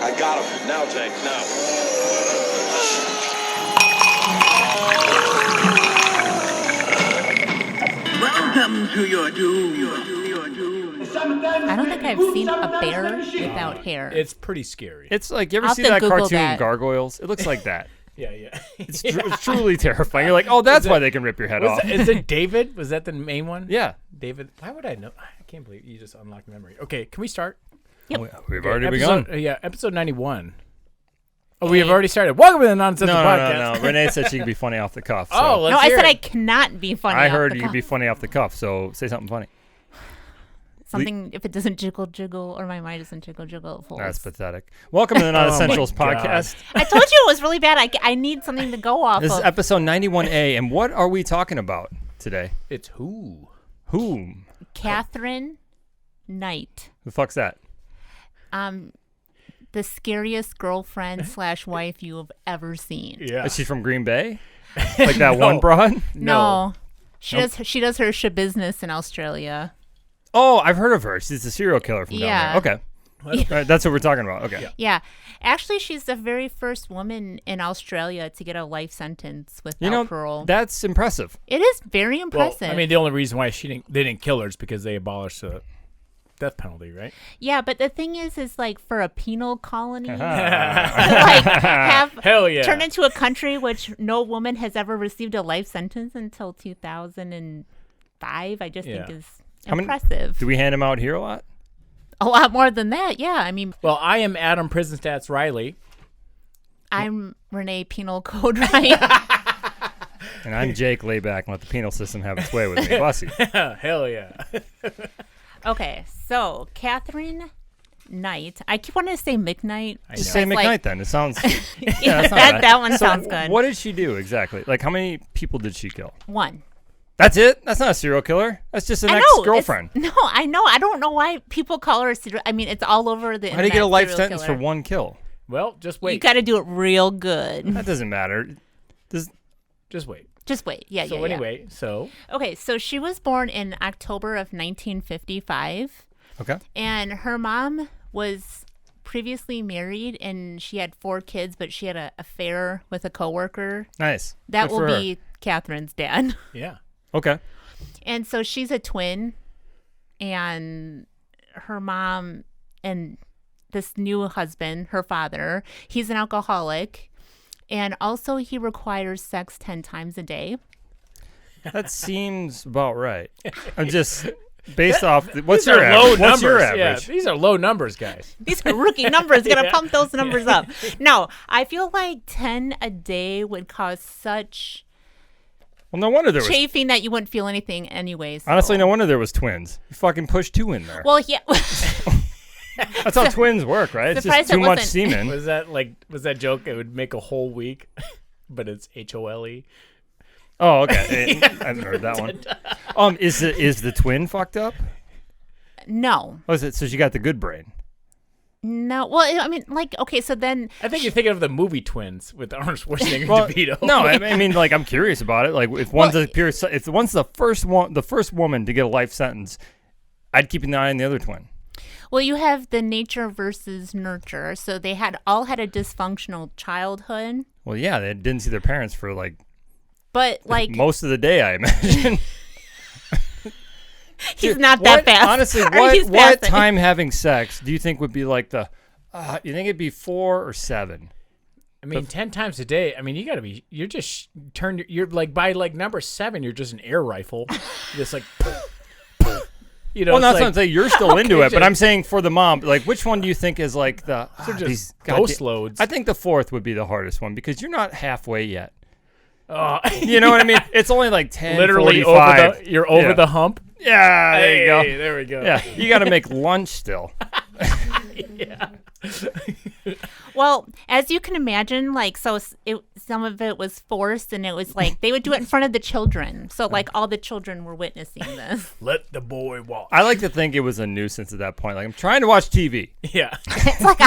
I got him. Now, Tank, now. Welcome to your doom. I don't think I've seen a bear without hair. It's pretty scary. It's like, you ever I'll see have that to Google cartoon that. Gargoyles? It looks like that. Yeah. It's truly terrifying. You're like, oh, that's why they can rip your head off. Is it David? Was that the main one? Yeah. David. Why would I know? I can't believe you just unlocked memory. Okay, can we start? Yep. We've already begun. Episode 91. Oh, we have already started. Welcome to the Nonsense Podcast. No. Renee said she could be funny off the cuff. So. Oh, let's No, I hear said it. I cannot be funny. I off heard the you cuff. could be funny off the cuff, so say something funny. Something, if it doesn't jiggle, or my mind doesn't jiggle, it falls. That's pathetic. Welcome to the Non-Essentials my God. Podcast. I told you it was really bad. I need something to go off This is of. episode 91A, and what are we talking about today? It's who? Whom? Katherine Knight. Who fuck's that? The scariest girlfriend / wife you have ever seen. Yeah. Is she from Green Bay? Like that one broad? No. She does her business in Australia. Oh, I've heard of her. She's a serial killer from down there. Okay. All right, that's what we're talking about. Okay. Yeah. Actually, she's the very first woman in Australia to get a life sentence without parole. That's impressive. It is very Well, impressive. I mean, the only reason why they didn't kill her is because they abolished the death penalty, right? yeah, but the thing is like for a penal colony, like Hell yeah. turn into a country which no woman has ever received a life sentence until 2005. I just think is impressive. Do we hand him out here a lot? A lot more than that, yeah. I mean, Well, I am Adam Prison Stats Riley. I'm Renee Penal Code Right. And I'm Jake, lay back and let the penal system have its way with me. Bless you. Hell yeah. Okay, so Katherine Knight. I keep wanting to say McKnight. Just say because, McKnight then. It sounds... Yeah, that's not bad. that one So sounds good. What did she do exactly? Like, how many people did she kill? One. That's it? That's not a serial killer. That's just an I know, ex-girlfriend. No, I know. I don't know why people call her a serial. I mean, it's all over the How do internet. you get a life serial sentence killer. for one kill? Well, just wait. You got to do it real good. That doesn't matter. Just wait. Just wait. Yeah, So yeah. anyway, so Okay, so she was born in October of 1955, Okay. and her mom was previously married, and she had 4 kids, but she had an affair with a coworker. Nice. That Good will for her. be Catherine's dad. yeah. Okay. And so she's a twin, and her mom and this new husband, her father, he's an alcoholic, and also he requires sex 10 times a day. That seems about right. I'm just based off. What's These your are low average? What's your numbers. Yeah, average? these are low numbers, guys. These are rookie numbers. Gotta pump those numbers up. No, I feel like 10 a day would cause such Well, no wonder there was. chafing that you wouldn't feel anything anyways. Honestly, no wonder there was twins. You fucking pushed 2 in there. Well, yeah. That's how twins work, right? It's just Surprised it too much wasn't- semen. Was that joke? It would make a whole week, but it's HOLE. Oh, okay. I haven't heard that one. Is the twin fucked up? No. Oh, is it? So she got the good brain. No. Well, I mean, like, okay, so then. I think you're thinking of the movie Twins with Arnold Schwarzenegger and Well, DeVito. no, I mean, like, I'm curious about it. Like, if one's the first woman to get a life sentence, I'd keep an eye on the other twin. Well, you have the nature versus nurture. So they all had a dysfunctional childhood. Well, yeah, they didn't see their parents for But, like, most of the day, I imagine. he's not that fast. Honestly, Or he's what fast. time having sex do you think would be like you think it'd be 4 or 7? I mean, 10 times a day. I mean, you got to be. You're just you're like by like number 7. You're just an air rifle, just like. You know, Well, not it's something like, you're still into it, but just- I'm saying for the mom, like, which one do you think is like the just these ghost goddamn- loads. I think the 4th would be the hardest one because you're not halfway yet. Oh, You know what I mean? It's only like 10, literally 45. you're over Yeah. the hump. Yeah, there you go. Hey, there we go. Yeah, you got to make lunch still. Yeah. Well, as you can imagine, like, so some of it was forced, and it was like they would do it in front of the children. So, like, all the children were witnessing this. Let the boy walk. I like to think it was a nuisance at that point. Like, I'm trying to watch TV. Yeah. It's like,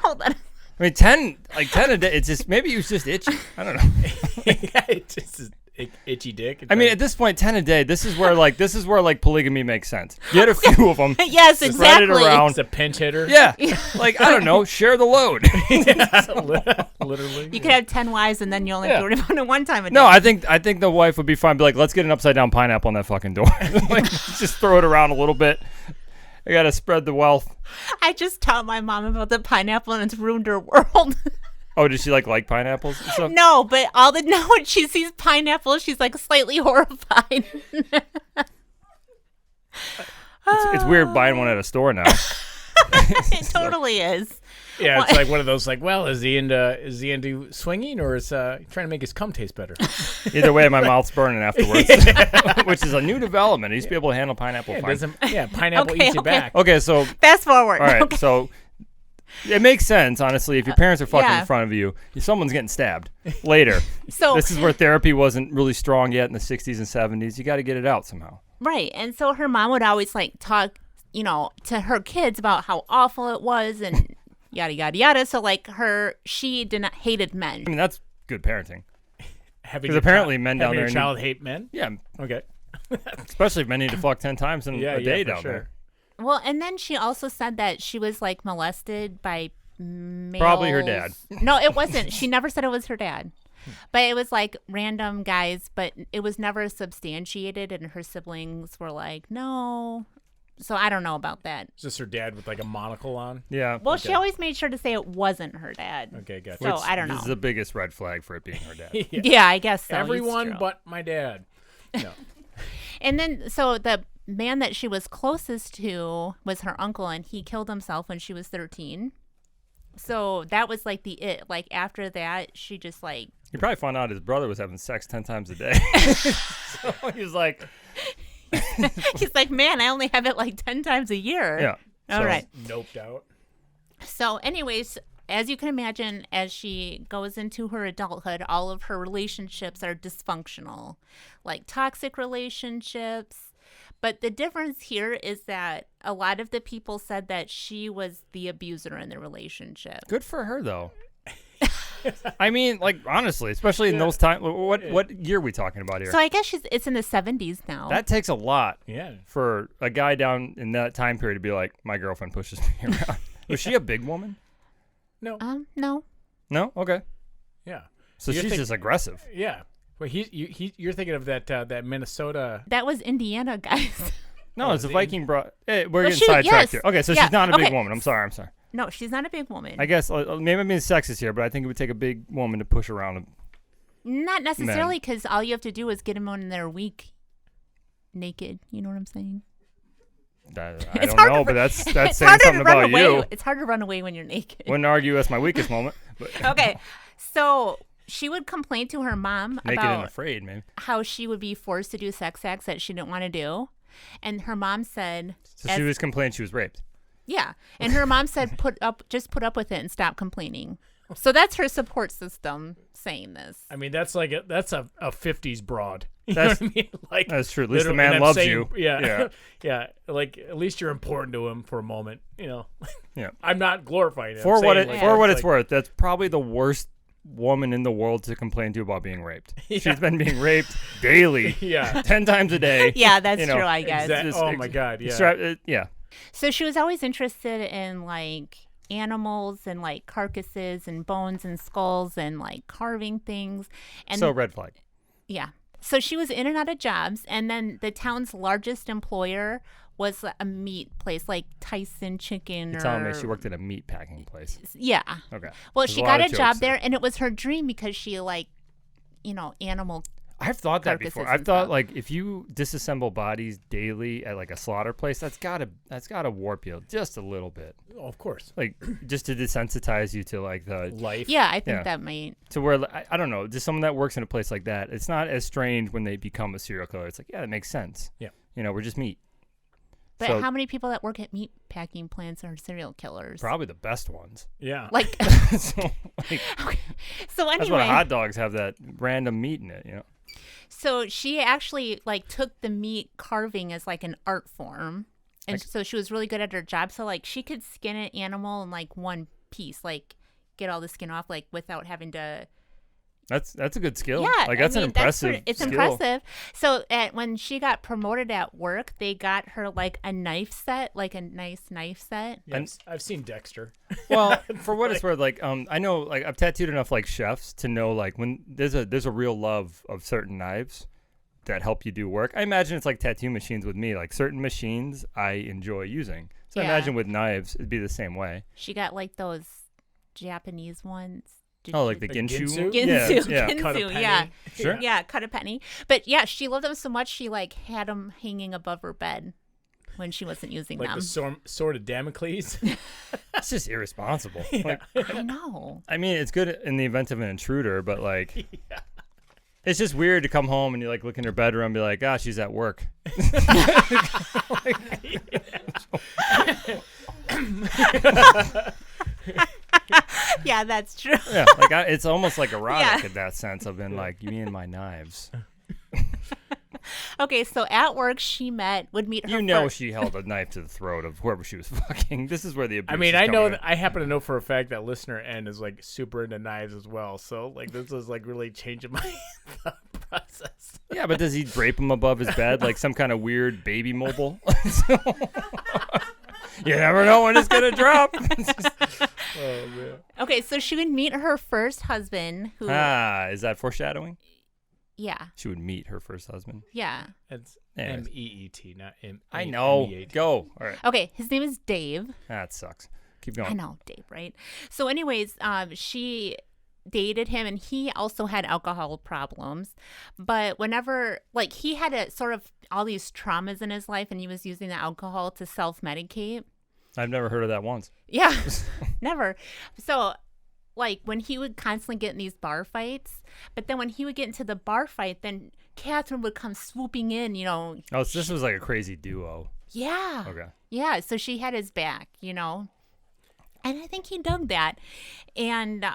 hold on. I mean, 10 a day. It's just maybe he was just itchy. I don't know. Itchy dick. I mean, at this point, 10 a day. This is where like polygamy makes sense. Get a few of them. Yes, spread exactly. it around. it's a pinch hitter. Yeah, like I don't know, share the load. Literally. You could have 10 wives and then you only have to worry about it one time a day. No, I think the wife would be fine. Be like, let's get an upside down pineapple on that fucking door. Like, just throw it around a little bit. I gotta spread the wealth. I just taught my mom about the pineapple and it's ruined her world. Oh, does she like pineapples and stuff? No, but when she sees pineapple, she's like slightly horrified. It's weird buying one at a store now. It totally is. Yeah, it's like one of those like, well, is he into swinging or is trying to make his cum taste better? Either way, my mouth's burning afterwards, which is a new development. I used to be able to handle pineapple fine. Pineapple eats you back. Okay, so Fast forward. all right, Okay. so it makes sense, honestly. If your parents are fucking in front of you, someone's getting stabbed later. So this is where therapy wasn't really strong yet in the 60s and 70s. You got to get it out somehow. Right. And so her mom would always like talk, to her kids about how awful it was and yada, yada, yada. So like she hated men. I mean, that's good parenting. Because apparently men down your there child hate men? Yeah. Okay. Especially if men need to fuck 10 times in a day down sure. there. Well, and then she also said that she was like molested by males. Probably her dad. No, it wasn't. She never said it was her dad. But it was like random guys, but it was never substantiated, and her siblings were like, no. So I don't know about that. Is this her dad with like a monocle on? Yeah. Well, she always made sure to say it wasn't her dad. Okay, gotcha. So I don't know. This is the biggest red flag for it being her dad. Yeah, I guess so. Everyone but my dad. No. And then, so the man that she was closest to was her uncle, and he killed himself when she was 13. So that was like like after that, she just like. He probably found out his brother was having sex 10 times a day. So he was like. He's like, man, I only have it like 10 times a year. Yeah. All right. Noped out. So anyways, as you can imagine, as she goes into her adulthood, all of her relationships are dysfunctional, like toxic relationships. But the difference here is that a lot of the people said that she was the abuser in the relationship. Good for her, though. I mean, like, honestly, especially in those times. What year are we talking about here? So I guess it's in the 70s now. That takes a lot Yeah. for a guy down in that time period to be like, my girlfriend pushes me around. Was she a big woman? No. No. No? Okay. Yeah. So she's just aggressive. Yeah. Well, you're thinking of that Minnesota. That was Indiana, guys. No, it's a Viking bro. Hey, we're Well, getting sidetracked yes. here. Okay, so Yeah, she's not a big okay. woman. I'm sorry. No, she's not a big woman. I guess maybe I'm being sexist here, but I think it would take a big woman to push around Not necessarily, because all you have to do is get them in their week naked. You know what I'm saying? I It's don't hard know, to- but that's It's saying harder something to run about away. you. It's hard to run away when you're naked. Wouldn't argue that's my weakest moment. But Okay, so she would complain to her mom naked and about afraid, man. how she would be forced to do sex acts that she didn't want to do, and her mom said, So she was complaining she was raped. "Yeah," and her mom said, put up with it and stop complaining." So that's her support system saying this. I mean, that's a 50s broad. You That's- know what I mean? Like, That's true. At least the literally, man and I'm loves saying- you. Yeah. Yeah. Yeah. Like, at least you're important to him for a moment. You know. Yeah. I'm not glorifying it. For I'm what saying, it's worth, that's probably the worst woman in the world to complain to about being raped. Yeah. She's been being raped daily, Yeah. 10 times a day. Yeah, that's You know, true, I guess. Oh my God. Yeah. Yeah. So she was always interested in like animals and like carcasses and bones and skulls and like carving things. And So red flag. yeah. So she was in and out of jobs, and then the town's largest employer was a meat place like Tyson Chicken. You're telling me she worked at a meat packing place. Yeah. Okay. Well, There's she a got lot a of job jokes there, and it was her dream because she like, animal. I've thought that Carcasses before. and I've thought stuff. like if you disassemble bodies daily at like a slaughter place, that's gotta warp you just a little bit. Oh, of course. Like just to desensitize you to like the Life. Yeah, I think Yeah. that might. to where I don't know, just someone that works in a place like that. It's not as strange when they become a serial killer. It's like, yeah, it makes sense. Yeah. We're just meat. But So- how many people that work at meat packing plants are serial killers? Probably the best ones. Yeah. Like, So, like, so that's why anyway, hot dogs have that random meat in it. so she actually like took the meat carving as like an art form, and so she was really good at her job. So like she could skin an animal in like one piece, like get all the skin off, like without having to, That's a good skill. Yeah, Like that's I an mean, impressive. it's skill. impressive. So when she got promoted at work, they got her like a knife set, like a nice knife set. Yeah, I've seen Dexter. Well, for what it's worth, like I know, like I've tattooed enough like chefs to know like when there's a real love of certain knives that help you do work. I imagine it's like tattoo machines with me. Like certain machines I enjoy using. So I imagine with knives it'd be the same way. She got like those Japanese ones. Like the Ginsu? Ginsu, Yeah. Ginsu, Cut a penny. yeah. Sure. Yeah, cut a penny. But yeah, she loved them so much she like had them hanging above her bed when she wasn't using Like them. the sword of Damocles. It's just irresponsible. Like, I know. I mean, it's good in the event of an intruder, but like, it's just weird to come home and you like look in her bedroom and be like, ah, she's at work. Yeah, that's true. Yeah, like it's almost like erotic Yeah. in that sense. I've been like, you mean my knives? Okay, so at work would meet her. You know, first. she held a knife to the throat of whoever she was fucking. This is where the abuse. I mean, is I know coming that I happen to know for a fact that listener N is like super into knives as well. So like this is like really changing my thought process. in. Yeah, but does he drape him above his bed like some kind of weird baby mobile? You never know when it's gonna drop. Oh man. Okay, so she would meet her first husband, who, Is that foreshadowing? yeah, She would meet her first husband. yeah. It's Anyways. MEET, not M. I know. MEAT. Go. All right. Okay, his name is Dave. That sucks. Keep going. I know, Dave, right? So, anyways, she dated him, and he also had alcohol problems. But whenever, like, he had a sort of all these traumas in his life, and he was using the alcohol to self-medicate. I've never heard of that once. Yeah, never. So, like, when he would constantly get in these bar fights, but then when he would get into the bar fight, then Catherine would come swooping in, you know. Oh, so this was like a crazy duo. Yeah. Okay. Yeah, so she had his back, you know. And I think he dug that. And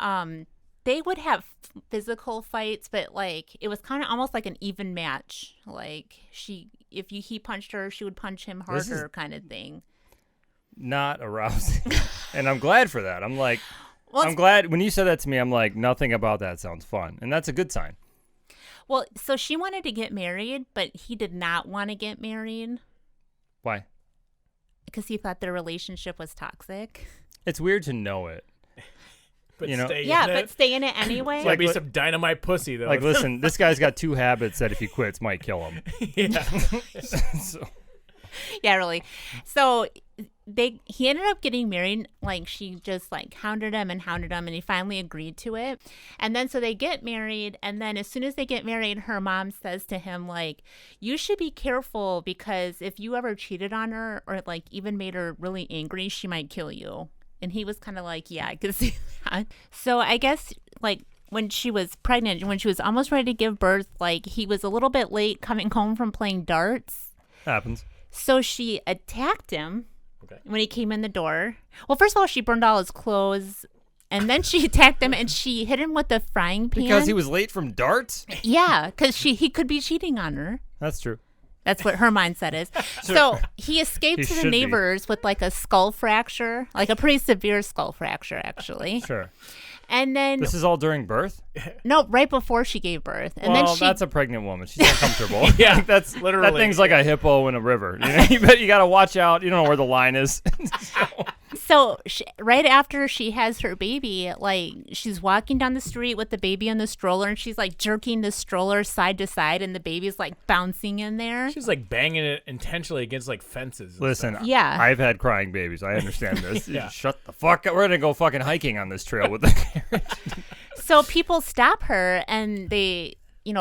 they would have physical fights, but like it was kind of almost like an even match. Like he punched her, she would punch him This is- harder kind of thing. Not arousing. And I'm glad for that. I'm like, Well, I'm glad when you said that to me, I'm like, nothing about that sounds fun. And that's a good sign. Well, so she wanted to get married, but he did not want to get married Why? because he thought their relationship was toxic. It's weird to know it. But You know- stay Yeah, in but it. stay in it anyway. It's like be some dynamite pussy though. Like, listen, this guy's got two habits that if he quits might kill him. Yeah. So, Yeah, really. So he ended up getting married. Like she just like hounded him, and he finally agreed to it. And then so they get married, and then as soon as they get married, her mom says to him like, "You should be careful because if you ever cheated on her or like even made her really angry, she might kill you." And he was kind of like, "Yeah, I could see that." So I guess like when she was pregnant, when she was almost ready to give birth, like he was a little bit late coming home from playing darts. happens. So she attacked him Okay. when he came in the door. Well, first of all, she burned all his clothes, and then she attacked him, and she hit him with a frying pan. Because he was late from darts? Yeah, because he could be cheating on her. That's true. That's what her mindset is. So he escaped He to the should be. neighbors with like a skull fracture, like a pretty severe skull fracture, actually. Sure. And then, This is all during birth? no, right before she gave birth. And Well, then she, that's a pregnant woman. She's uncomfortable. Yeah, Like, that's literally. That thing's like a hippo in a river. You know, you got to watch out. You don't know where the line is. So right after she has her baby, like she's walking down the street with the baby in the stroller, and she's like jerking the stroller side to side, and the baby's like bouncing in there. She's like banging it intentionally against like fences. and Listen, stuff. Yeah. I've had crying babies. I understand this. Yeah. Shut the fuck up. We're going to go fucking hiking on this trail with the carriage. So people stop her, and they,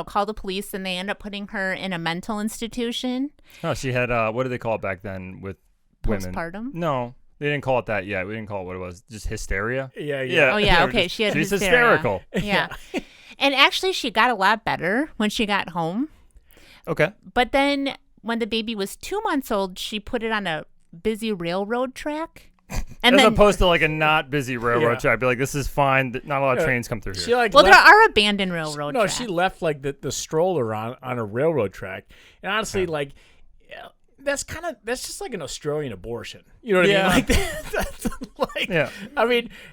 call the police, and they end up putting her in a mental institution. Oh, she had, what do they call it back then with women? Postpartum? No, they didn't call it that yet. We didn't call it what it was. Just hysteria? Yeah. Oh yeah, They were okay. just- She had she's hysteria. hysterical. Yeah. And actually, she got a lot better when she got home. Okay. But then when the baby was 2 months old, she put it on a busy railroad track. And As then, opposed to like a not busy railroad Yeah. track. I'd be like, this is fine. Not a lot of trains come through She here. like well, there left, are abandoned railroad no, tracks. she left like the stroller on a railroad track, and honestly, like that's just like an Australian abortion. You know what Yeah. I mean? Like that's like Yeah.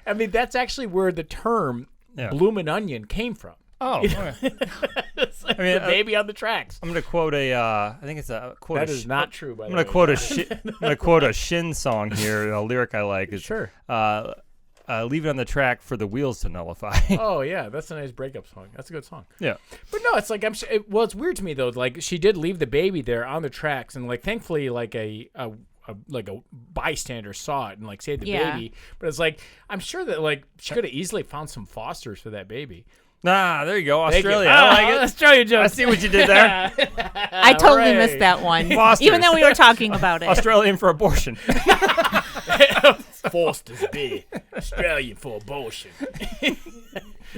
I mean that's actually where the term Yeah. bloomin' onion came from. Oh, okay. It's like I mean, the baby on the tracks. I'm gonna quote I think it's a quote. That is not true. By I'm the gonna way. quote I'm gonna quote a Shin song here. A lyric I like is Sure. Leave it on the track for the wheels to nullify. Oh yeah, that's a nice breakup song. That's a good song. Yeah. But no, it's like well, it's weird to me though. Like she did leave the baby there on the tracks, and like thankfully, like a bystander saw it and like saved the Yeah. baby. But it's like I'm sure that like she could have easily found some fosters for that baby. Nah, there you go, Thank you. Australia. Oh, I like it. Australia joke. I see what you did there. I totally Hooray. missed that one. Fosters. Even though we were talking about it. Australian for abortion. Foster's Bay, Australian for abortion.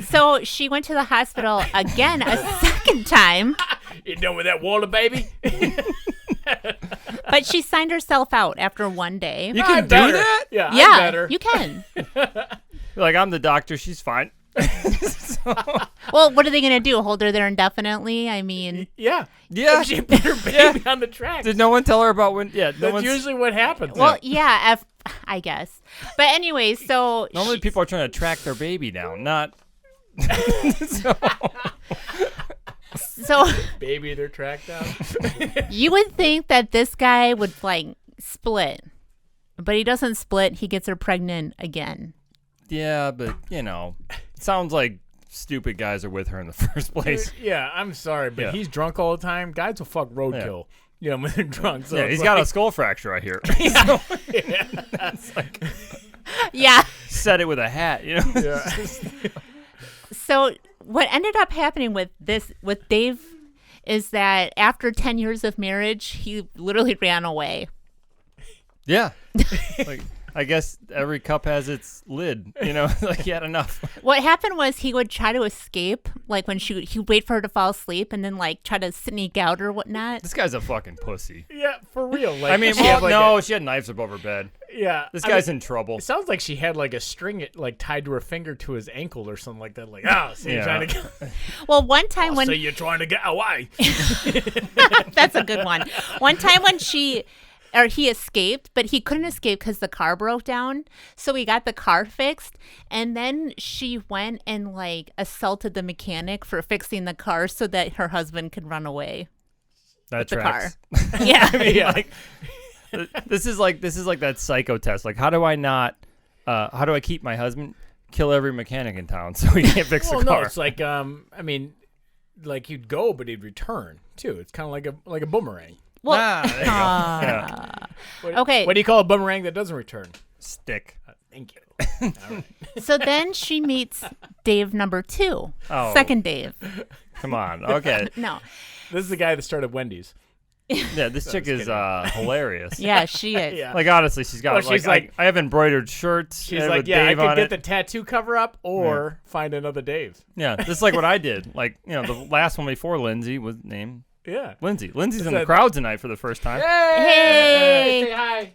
So she went to the hospital again a second time, You done with that water, baby? but she signed herself out after one day. You can I'm do better. that? Yeah, I'm Yeah, better. you can. Like, I'm the doctor. She's fine. Well, what are they going to do? Hold her there indefinitely? I mean, Yeah. Yeah. She put her baby on the track. Did no one tell her about when? Yeah. No That's one's, usually what happens. well, yeah, I guess. But anyway, so normally she- people are trying to track their baby down, not. so Baby, they're tracked down. you would think that this guy would like split, but he doesn't split. He gets her pregnant again. Yeah, but sounds like stupid guys are with her in the first place. Yeah, I'm sorry, but Yeah. he's drunk all the time. Guys will fuck roadkill. You know, when they're drunk. So Yeah, it's he's got a like- skull fracture, I hear. That's like, Yeah. Set it with a hat, yeah. So what ended up happening with Dave is that after 10 years of marriage, he literally ran away. Yeah. Like, I guess every cup has its lid, like he had enough. What happened was he would try to escape, like when he'd wait for her to fall asleep and then like try to sneak out or whatnot. This guy's a fucking pussy. Yeah, for real. Like, I mean, she had, like, she had knives above her bed. yeah. This I guy's mean, in trouble. It sounds like she had like a string like tied to her finger to his ankle or something like that. Like, so you're Yeah. trying to Well, one time when so you're trying to get away. that's a good one. One time when he escaped, but he couldn't escape because the car broke down. So he got the car fixed, and then she went and like assaulted the mechanic for fixing the car so that her husband could run away. That The tracks. car. Yeah. I mean, like, this is like that psycho test. Like, how do I keep my husband? Kill every mechanic in town so he can't fix Well, the car. no, it's like I mean, like he'd go, but he'd return too. It's kind of like a boomerang. Well, there you go. Yeah. okay. What do you call a boomerang that doesn't return? Stick. Thank you. All right. So then she meets Dave number 2. Oh. Second Dave. Come on. Okay. No. This is the guy that started Wendy's. Yeah, this chick is hilarious. Yeah, she is. Yeah. Like, honestly, she's got Well, she's like- I have embroidered shirts. She's with like, yeah, I Dave could on get it. the tattoo cover up or find another Dave. Yeah, this is like what I did. Like, the last one before Lindsay was named Yeah. Lindsay. Lindsay's in the that- crowd tonight for the first time. Hey! Say hi.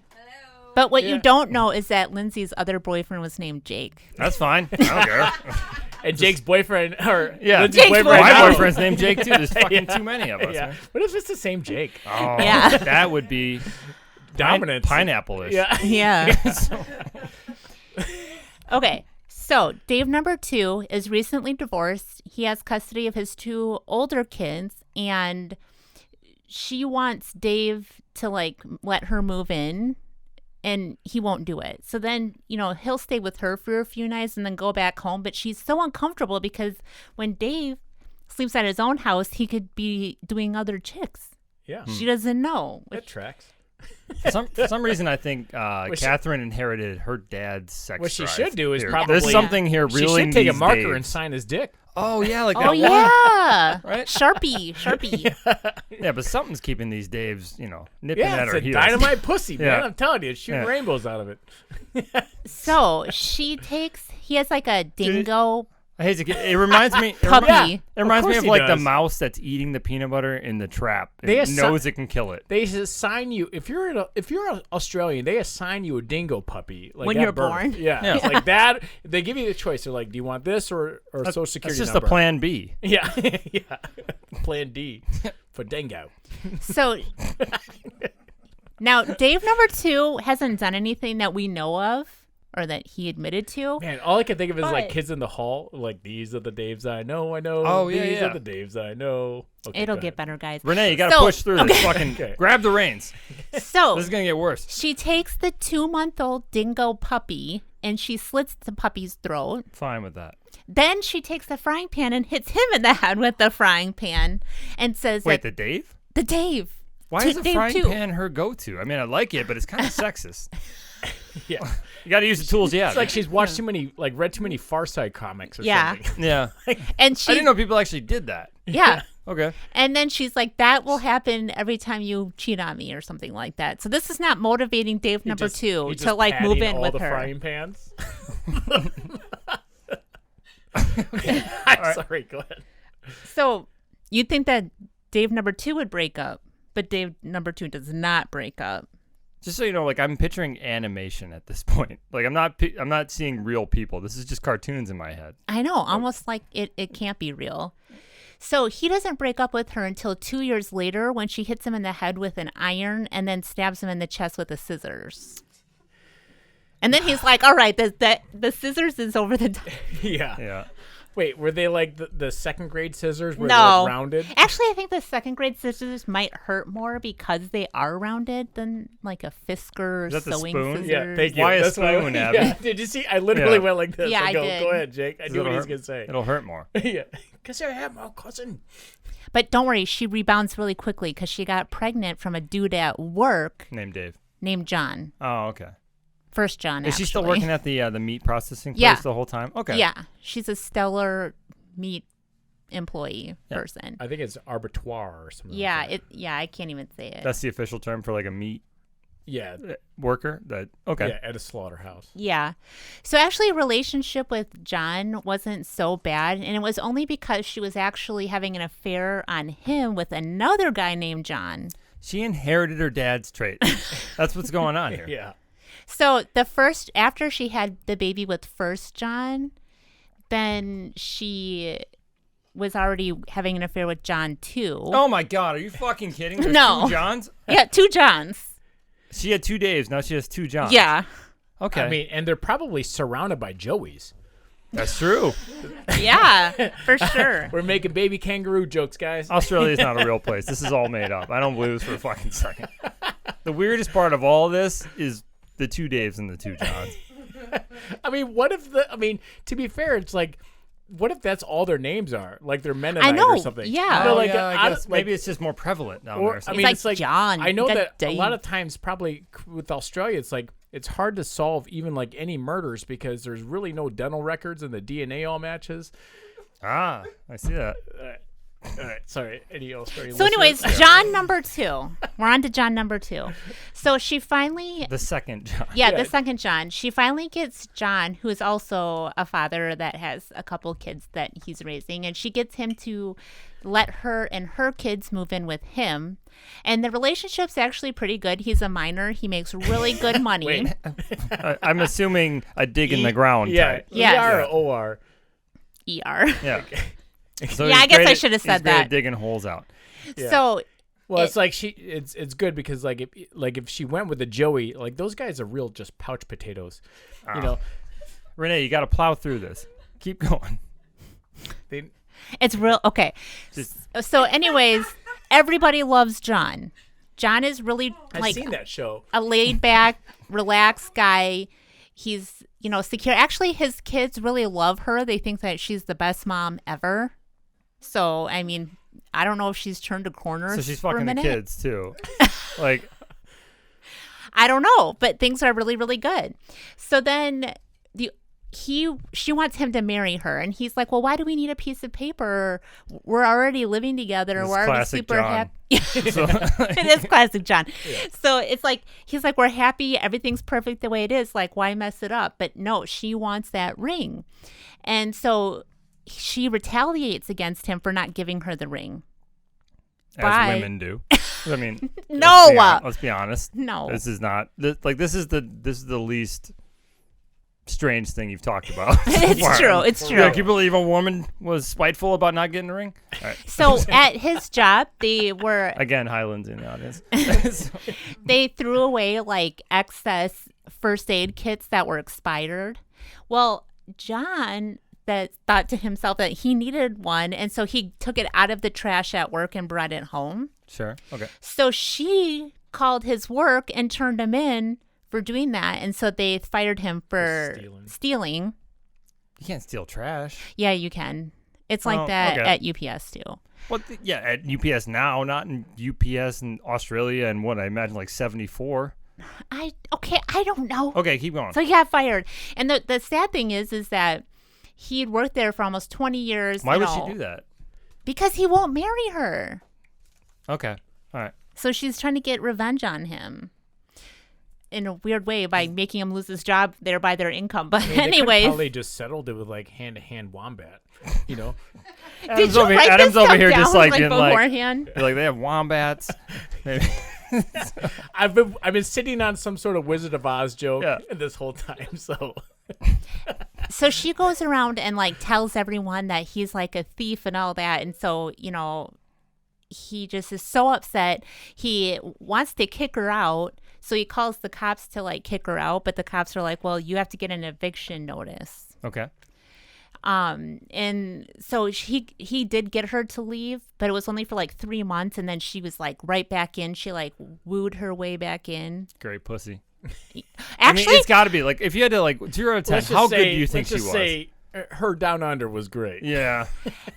But what Yeah. you don't know is that Lindsay's other boyfriend was named Jake. That's fine. I don't care. And Jake's boyfriend, or Yeah, Lindsay's Jake's boyfriend. my now. boyfriend's named Jake too. There's fucking too many of us. Yeah. Man. What if it's the same Jake? Oh, Yeah. that would be Dominance. pineapple-ish. Yeah. Yeah. Okay. So Dave number 2 is recently divorced. He has custody of his 2 older kids, and she wants Dave to like let her move in, and he won't do it. So then, he'll stay with her for a few nights and then go back home. But she's so uncomfortable because when Dave sleeps at his own house, he could be doing other chicks. Yeah. She doesn't know. That tracks. For some reason, I think she- Catherine inherited her dad's sex What she drive should do is here. probably- There's something here She reeling should take a these marker days. and sign his dick. Oh, yeah, like Oh, that one. yeah. Right? Sharpie. Yeah, but something's keeping these Daves, nipping Yeah, at it's her a heels. dynamite pussy, man. Yeah. I'm telling you, it's shooting Yeah. rainbows out of it. So he has like a dingo I hate to get, it reminds me. puppy. It reminds me course of he like the does. mouse that's eating the peanut butter in the trap. They It assi- knows it can kill it. They assign you if you're an Australian, they assign you a dingo puppy like When at you're birth. born? Yeah, Yeah. It's like that. They give you the choice. They're like, do you want this or social security It's just number? a plan B. Yeah, yeah. Plan D for dingo. So now Dave number 2 hasn't done anything that we know of, or that he admitted to. Man, all I can think of is like But- kids in the hall. Like, these are the Daves I know. Oh, yeah, These yeah. are the Daves I know. Okay, It'll go get ahead. better, guys. Renee, you got to So- push through this. Fucking Okay. grab the reins. So This is going to get worse. she takes the 2-month-old dingo puppy and she slits the puppy's throat. Fine with that. Then she takes the frying pan and hits him in the head with the frying pan and says, Wait, that the Dave? the Dave. Why To is a Dave frying too. pan her go-to? I mean, I like it, but it's kind of sexist. Yeah. You got to use the tools you have. It's like she's watched too many, like read too many Far Side comics or Yeah. something. yeah. And I she, didn't know people actually did that. yeah. Okay. And then she's like, that will happen every time you cheat on me or something like that. So this is not motivating Dave He number just- 2 he to just like move patting in all with the her. frying pans. I'm sorry. Go ahead. So you'd think that Dave number 2 would break up, but Dave number 2 does not break up. Just so you know, like I'm picturing animation at this point. Like I'm not seeing real people. This is just cartoons in my head. I know, almost like it can't be real. So he doesn't break up with her until 2 years later when she hits him in the head with an iron and then stabs him in the chest with the scissors. And then he's like, all right, the scissors is over the top. Yeah. Yeah. Wait, were they like the second grade scissors? Were they No. like rounded? Actually, I think the second grade scissors might hurt more because they are rounded than like a Fisker Is that the sewing spoon? scissors. Yeah, thank you. Why a That's why spoon, yeah. Abby? Did you see? I literally Yeah. went like this. Yeah, I go, did. Go ahead, Jake. I knew what he was It'll going to say. It'll hurt more. Yeah. Because I have my cousin. But don't worry, she rebounds really quickly because she got pregnant from a dude at work Name Dave. named John. Oh, okay. First John, Is she still actually. working at the meat processing place Yeah. the whole time? Okay. Yeah, she's a stellar meat employee person. I think it's abattoir or something. Yeah, like that. I can't even say it. That's the official term for like a meat Yeah. worker. That okay. Yeah, at a slaughterhouse. Yeah. So actually, relationship with John wasn't so bad, and it was only because she was actually having an affair on him with another guy named John. She inherited her dad's trait. That's what's going on here. Yeah. So after she had the baby with first John, then she was already having an affair with John too. Oh my God, are you fucking kidding? There's No. 2 Johns? Yeah, 2 Johns. She had 2 Daves. Now she has 2 Johns. Yeah. Okay. I mean, and they're probably surrounded by Joeys. that's true. Yeah, for sure. We're making baby kangaroo jokes, guys. Australia is not a real place. This is all made up. I don't believe this for a fucking second. The weirdest part of all this is the 2 Daves and the 2 Johns. I mean, what if to be fair, it's like, what if that's all their names are? Like they're Mennonite I know, or something. yeah. You know, Oh, like, yeah, I guess like- maybe it's just more prevalent down Or, there. or I something. mean, like it's like John. I know You that got a lot Dave. of times, probably with Australia, it's like it's hard to solve even like any murders because there's really no dental records and the DNA all matches. I see that. All right, sorry. Any Australian? So, anyways, listeners? John number 2. We're on to John number 2. So she finally, The second John. yeah, Yeah. the second John. She finally gets John, who is also a father that has a couple kids that he's raising, and she gets him to let her and her kids move in with him. And the relationship's actually pretty good. He's a minor. He makes really good money. Wait. I'm assuming a dig in the ground Yeah, type. Yes. ER or OR. ER. Yeah. So Yeah, he's I guess great I at- should have he's said great at that. digging holes out. Yeah. So Well, it's like it's good because if she went with the Joey, like those guys are real just pouch potatoes, you know. Renee, you got to plow through this. Keep going. They, it's real. Okay. So, anyways, everybody loves John. John is really I've like seen that show. a laid back, relaxed guy. He's, secure. Actually, his kids really love her. They think that she's the best mom ever. So, I mean, I don't know if she's turned a corner. So she's for a fucking the minute. kids too. Like, I don't know, but things are really, really good. So then she wants him to marry her, and he's like, well, why do we need a piece of paper? We're already living together. This We're already classic super John. happy. so, It is classic John. So it's like, he's like, we're happy. Everything's perfect the way it is. Like, why mess it up? But no, she wants that ring. And so she retaliates against him for not giving her the ring. as Bye. women do. I mean, No. let's be honest. No. This is not this is the least strange thing you've talked about. It's true. It's true. Yeah, can you believe a woman was spiteful about not getting a ring? All right. So at his job, they were Again, Highlands in the audience. they threw away like excess first aid kits that were expired. Well, John thought to himself that he needed one, and so he took it out of the trash at work and brought it home. Sure. Okay. So she called his work and turned him in for doing that, and so they fired him for stealing. You can't steal trash. Yeah, you can. It's like that at UPS too. Well, yeah, at UPS now, not in UPS in Australia and what I imagine like 74. I don't know. Okay, keep going. So he got fired, and the sad thing is that he'd worked there for almost 20 years. Why would she do that? Because he won't marry her. Okay, all right. So she's trying to get revenge on him in a weird way by making him lose his job, thereby their income. But anyways, probably just settled it with like hand-to-hand wombat, you know. Did you write Adam's this over stuff here down, just like like in beforehand? like they have wombats. Maybe. I've been sitting on some sort of Wizard of Oz joke this whole time, so. So she goes around and like tells everyone that he's like a thief and all that, and so he just is so upset. He wants to kick her out, so he calls the cops to like kick her out, but the cops are like, "Well, you have to get an eviction notice." Okay. And so he did get her to leave, but it was only for like 3 months, and then she was like right back in. She like wooed her way back in. Great pussy. Actually, I mean, it's got to be like if you had to like 0 to 10, how good do you think she was? Say her down under was great. Yeah.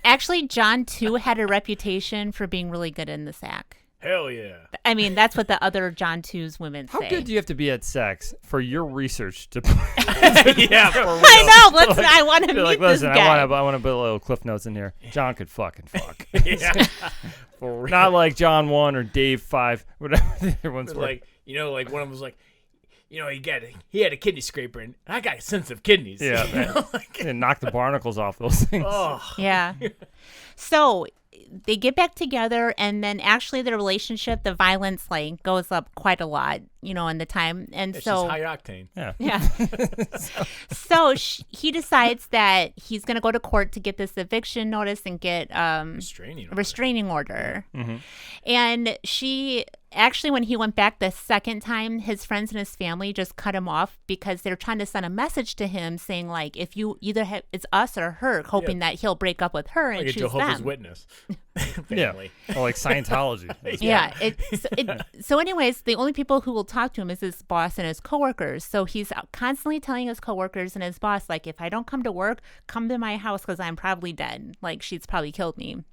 Actually, John too had a reputation for being really good in the sack. Hell yeah. I mean, that's what the other John 2's women say. How good do you have to be at sex for your research to? Yeah, for real. I know. I want to meet like, this listen, guy. I want to put a little cliff notes in here. John could fucking fuck. Yeah. For real. Not like John 1 or Dave 5, whatever the other ones were. Like, like one of them was like, he had a kidney scraper, and I got sensitive kidneys. Yeah, man. And knock the barnacles off those things. Oh. Yeah. So they get back together, and then actually the relationship, the violence like goes up quite a lot, in the time. And It's so just high octane. Yeah. So he decides that he's going to go to court to get this eviction notice and get restraining order. Mm-hmm. And she actually, when he went back the second time, his friends and his family just cut him off because they're trying to send a message to him saying like, if you either have, it's us or her, hoping that he'll break up with her and like a choose Jehovah's them. Witness. Yeah. Or like Scientology. Yeah. So anyways, the only people who will talk to him is his boss and his coworkers. So he's constantly telling his coworkers and his boss, like, if I don't come to work, come to my house because I'm probably dead. Like, she's probably killed me.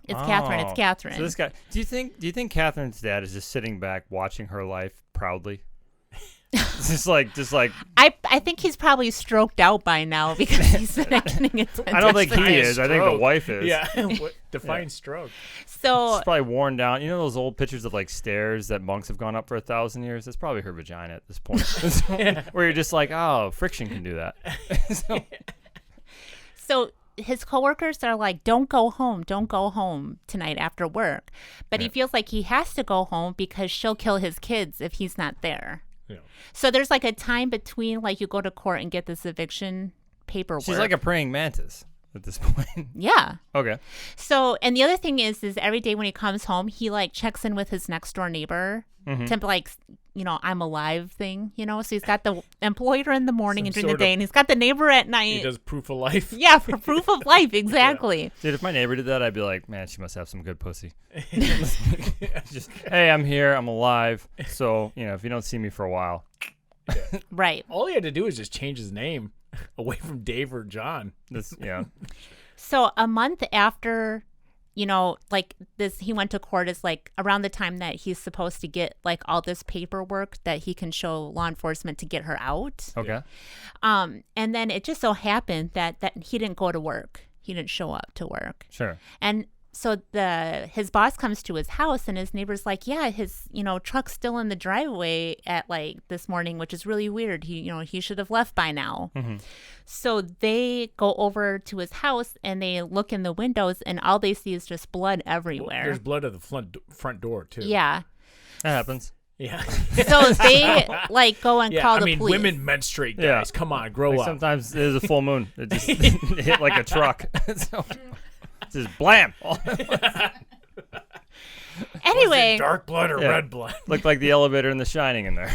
It's Catherine. It's Catherine. So this guy, do you think Catherine's dad is just sitting back watching her life proudly? just like. I think he's probably stroked out by now because he's been getting attention. I don't think he is. I think the wife is. Yeah. Define stroke. So she's probably worn down. You know those old pictures of like stairs that monks have gone up for 1,000 years? That's probably her vagina at this point. Where you're just like, oh, friction can do that. So his coworkers are like, don't go home tonight after work. But he feels like he has to go home because she'll kill his kids if he's not there. Yeah. So there's like a time between like you go to court and get this eviction paperwork. She's like a praying mantis at this point. Yeah. Okay. So, and the other thing is every day when he comes home, he like checks in with his next door neighbor to like, I'm alive thing, So he's got the employer in the morning and during the day, and he's got the neighbor at night. He does proof of life. Yeah, for proof of life, exactly. Yeah. Dude, if my neighbor did that, I'd be like, man, she must have some good pussy. Just, hey, I'm here, I'm alive. So, if you don't see me for a while. Yeah. Right. All he had to do was just change his name away from Dave or John. Yeah. So a month after, like this, he went to court is like around the time that he's supposed to get like all this paperwork that he can show law enforcement to get her out. Okay. And then it just so happened that he didn't go to work. He didn't show up to work. Sure. And so his boss comes to his house and his neighbor's like, yeah, his, truck's still in the driveway at like this morning, which is really weird. He should have left by now. Mm-hmm. So they go over to his house and they look in the windows and all they see is just blood everywhere. There's blood at the front door too. Yeah. That happens. Yeah. So they like go and Yeah, call I the mean, police. women menstruate, guys. Yeah. Come on, grow Like up. sometimes there's a full moon. It just hit like a truck. So, just blam. Anyway, Dark blood or Yeah. red blood? Looked like the elevator in The Shining in there.